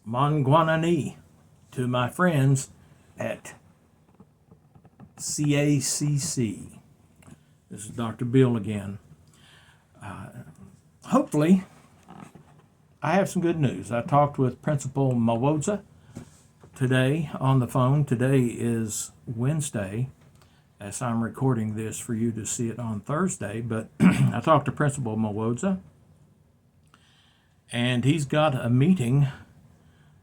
Mangwanani to my friends at CACC. This is Dr. Bill again. Hopefully, I have some good news. I talked with Principal Mawoza today on the phone. Today is Wednesday, as I'm recording this for you to see it on Thursday. But I talked to Principal Mawoza, and he's got a meeting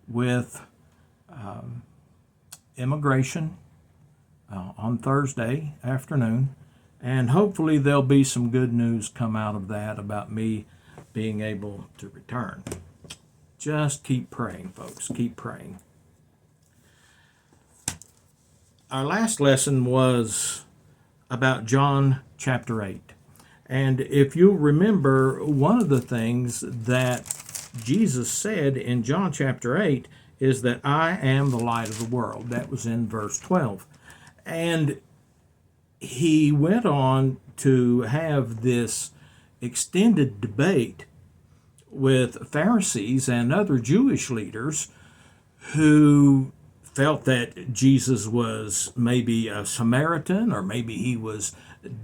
with immigration on Thursday afternoon, and hopefully there'll be some good news come out of that about me being able to return. Just keep praying, folks. Keep praying. Our last lesson was about John chapter 8. And if you'll remember, one of the things that Jesus said in John chapter 8 is that I am the light of the world. That was in verse 12. And he went on to have this extended debate with Pharisees and other Jewish leaders who felt that Jesus was maybe a Samaritan, or maybe he was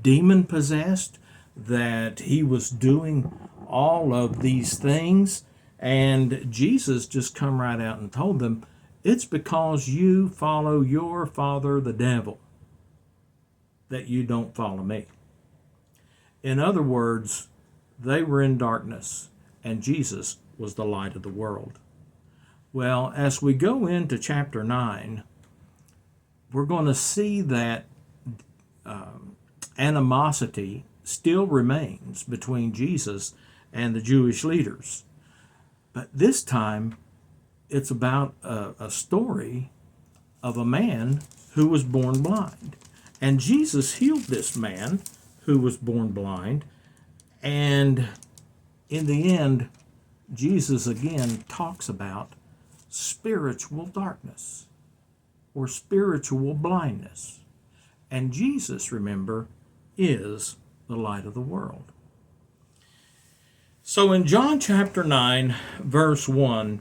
demon possessed, that he was doing all of these things. And Jesus just come right out and told them, it's because you follow your father, the devil, that you don't follow me. In other words, they were in darkness, and Jesus was the light of the world. Well, as we go into chapter 9, we're going to see that animosity still remains between Jesus and the Jewish leaders. But this time, it's about a story of a man who was born blind. And Jesus healed this man who was born blind. And in the end, Jesus again talks about spiritual darkness or spiritual blindness. And Jesus, remember, is the light of the world. So in John chapter 9, verse 1,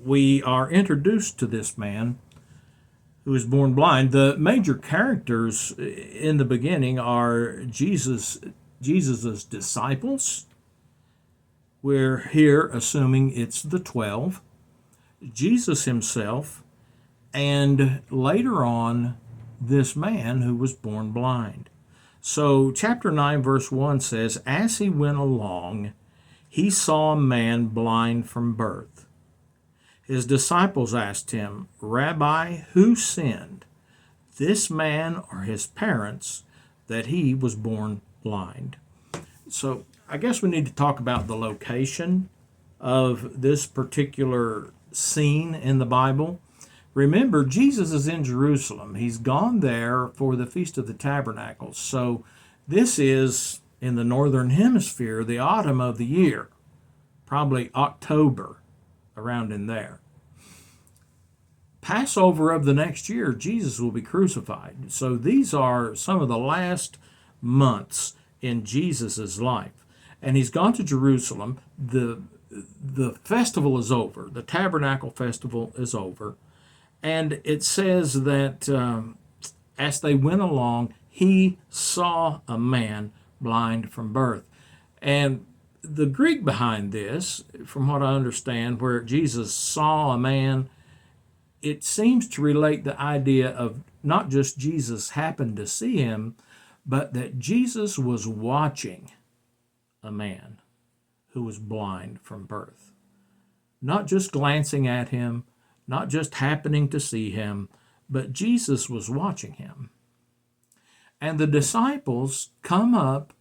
we are introduced to this man who is born blind. The major characters in the beginning are Jesus's disciples. We're here assuming it's the 12, Jesus himself, and later on, this man who was born blind. So chapter 9, verse 1 says, as he went along, he saw a man blind from birth. His disciples asked him, Rabbi, who sinned, this man or his parents, that he was born blind? So I guess we need to talk about the location of this particular scene in the Bible. Remember, Jesus is in Jerusalem. He's gone there for the Feast of the Tabernacles. So this is in the northern hemisphere, the autumn of the year, probably October, around in there. Passover of the next year, Jesus will be crucified. So these are some of the last months in Jesus's life. And he's gone to Jerusalem. The festival is over. The tabernacle festival is over. And it says that as they went along, he saw a man blind from birth. And the Greek behind this, from what I understand, where Jesus saw a man, it seems to relate the idea of not just Jesus happened to see him, but that Jesus was watching a man who was blind from birth. Not just glancing at him, not just happening to see him, but Jesus was watching him. And the disciples come up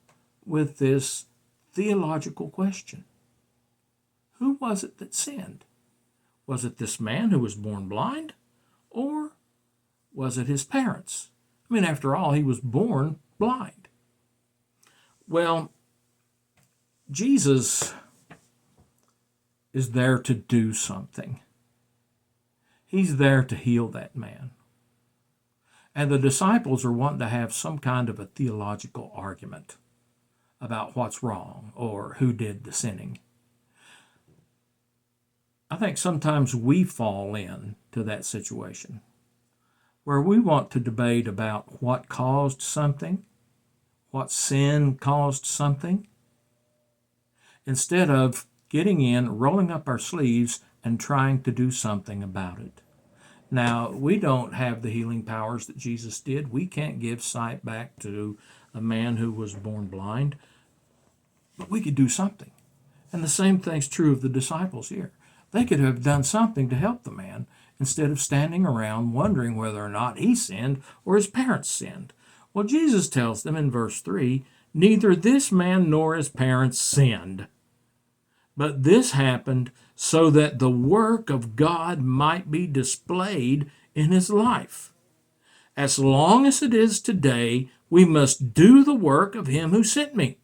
with this theological question. Who was it that sinned? Was it this man who was born blind? Or was it his parents? I mean, after all, he was born blind. Well, Jesus is there to do something. He's there to heal that man. And the disciples are wanting to have some kind of a theological argument about what's wrong or who did the sinning. I think sometimes we fall into that situation where we want to debate about what caused something, what sin caused something, instead of getting in, rolling up our sleeves, and trying to do something about it. Now, we don't have the healing powers that Jesus did. We can't give sight back to a man who was born blind, but we could do something. And the same thing's true of the disciples here. They could have done something to help the man instead of standing around wondering whether or not he sinned or his parents sinned. Well, Jesus tells them in verse 3, neither this man nor his parents sinned, but this happened so that the work of God might be displayed in his life. As long as it is today, we must do the work of him who sent me.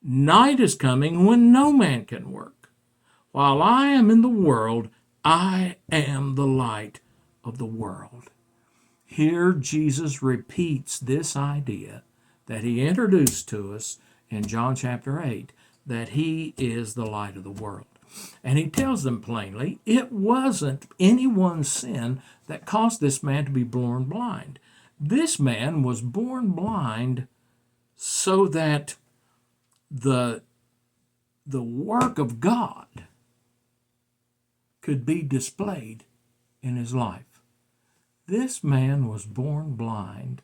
Night is coming when no man can work. While I am in the world, I am the light of the world. Here Jesus repeats this idea that he introduced to us in John chapter 8, that he is the light of the world. And he tells them plainly, it wasn't anyone's sin that caused this man to be born blind. This man was born blind so that the work of God could be displayed in his life. This man was born blind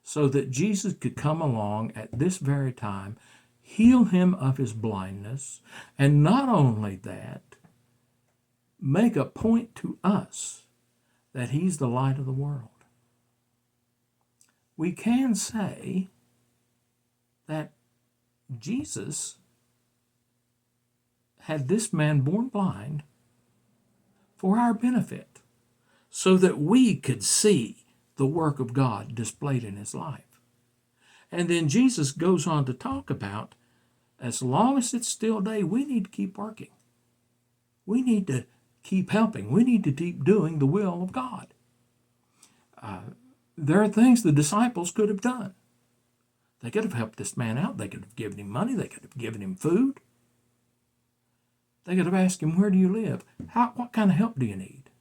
so that Jesus could come along at this very time, heal him of his blindness, and not only that, make a point to us that he's the light of the world. We can say that Jesus had this man born blind for our benefit, so that we could see the work of God displayed in his life. And then Jesus goes on to talk about, as long as it's still day, we need to keep working. We need to keep helping. We need to keep doing the will of God. There are things the disciples could have done. They could have helped this man out. They could have given him money. They could have given him food. They could have asked him, where do you live? What kind of help do you need?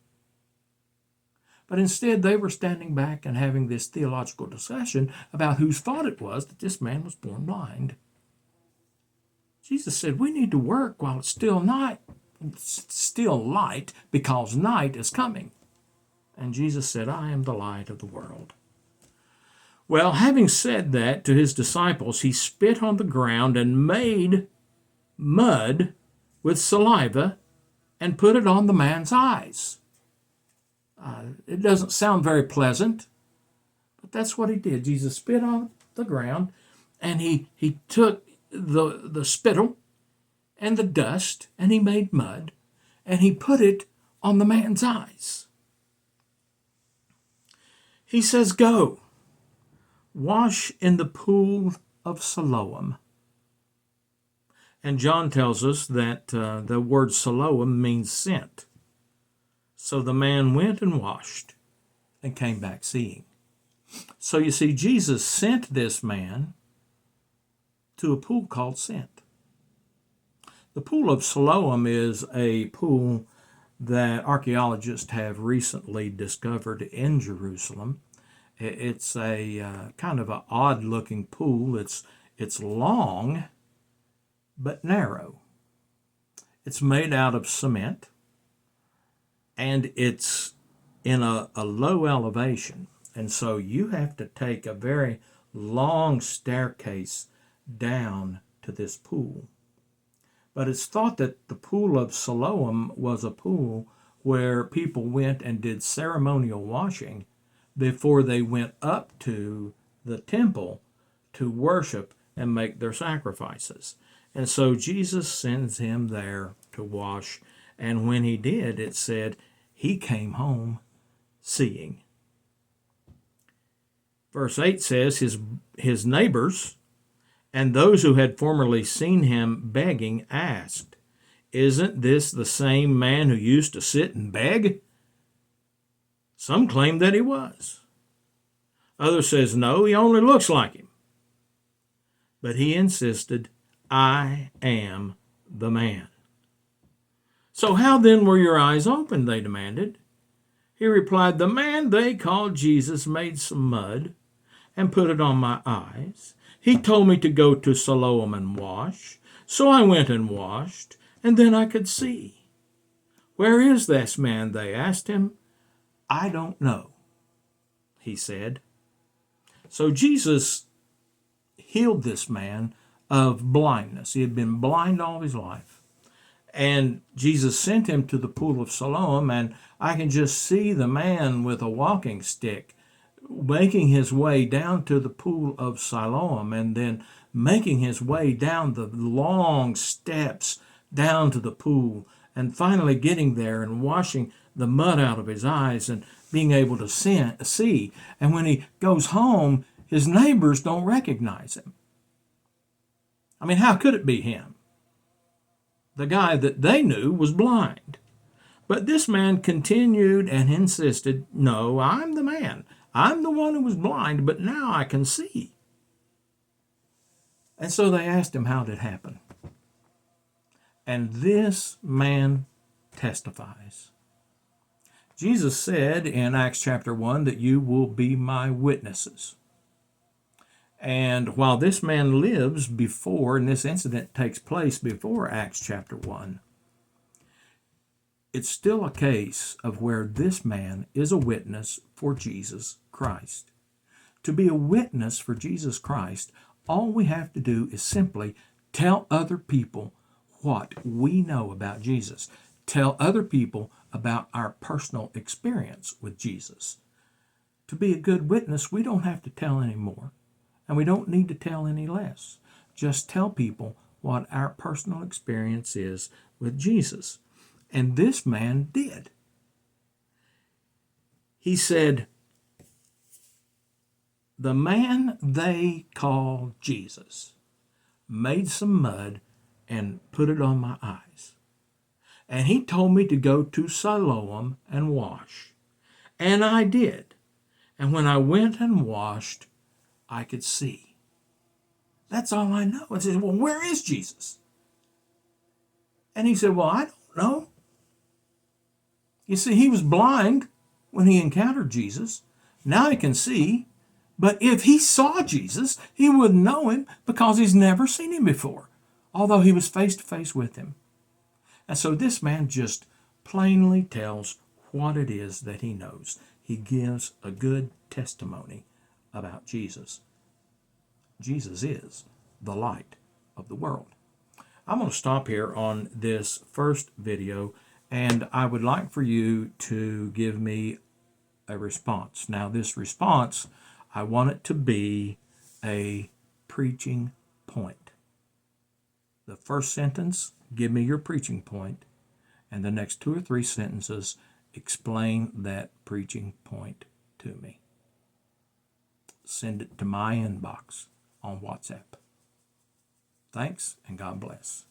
But instead, they were standing back and having this theological discussion about whose fault it was that this man was born blind. Jesus said, we need to work while it's still night, still light, because night is coming. And Jesus said, I am the light of the world. Well, having said that to his disciples, he spit on the ground and made mud with saliva and put it on the man's eyes. It doesn't sound very pleasant, but that's what he did. Jesus spit on the ground, and he took the spittle and the dust, and he made mud, and he put it on the man's eyes. He says, go, wash in the pool of Siloam. And John tells us that the word Siloam means sent. So the man went and washed and came back seeing. So you see, Jesus sent this man to a pool called Sent. The pool of Siloam is a pool that archaeologists have recently discovered in Jerusalem. It's a kind of an odd-looking pool. It's long, but narrow. It's made out of cement, and it's in a low elevation. And so you have to take a very long staircase down to this pool. But it's thought that the pool of Siloam was a pool where people went and did ceremonial washing before they went up to the temple to worship and make their sacrifices. And so Jesus sends him there to wash. And when he did, it said he came home seeing. Verse 8 says, his neighbors and those who had formerly seen him begging asked, isn't this the same man who used to sit and beg? Some claim that he was. Others says, no, he only looks like him. But he insisted, I am the man. So how then were your eyes opened? They demanded. He replied, the man they called Jesus made some mud and put it on my eyes. He told me to go to Siloam and wash. So I went and washed, and then I could see. Where is this man? They asked him. I don't know, he said. So Jesus healed this man of blindness. He had been blind all his life. And Jesus sent him to the pool of Siloam, and I can just see the man with a walking stick making his way down to the pool of Siloam and then making his way down the long steps down to the pool and finally getting there and washing the mud out of his eyes and being able to see. And when he goes home, his neighbors don't recognize him. I mean, how could it be him? The guy that they knew was blind. But this man continued and insisted, no, I'm the man. I'm the one who was blind, but now I can see. And so they asked him how it happened. And this man testifies. Jesus said in Acts chapter 1 that you will be my witnesses. And while this man lives before, and this incident takes place before Acts chapter 1, it's still a case of where this man is a witness for Jesus Christ. To be a witness for Jesus Christ, all we have to do is simply tell other people what we know about Jesus. Tell other people about our personal experience with Jesus. To be a good witness, we don't have to tell any more, and we don't need to tell any less. Just tell people what our personal experience is with Jesus. And this man did. He said, the man they called Jesus made some mud and put it on my eyes. And he told me to go to Siloam and wash. And I did. And when I went and washed, I could see. That's all I know. I said, well, where is Jesus? And he said, well, I don't know. You see, he was blind when he encountered Jesus. Now he can see. But if he saw Jesus, he wouldn't know him because he's never seen him before, although he was face to face with him. And so this man just plainly tells what it is that he knows. He gives a good testimony about Jesus. Jesus is the light of the world. I'm going to stop here on this first video, and I would like for you to give me a response. Now, this response, I want it to be a preaching point. The first sentence, give me your preaching point, and the next 2 or 3 sentences, explain that preaching point to me. Send it to my inbox on WhatsApp. Thanks, and God bless.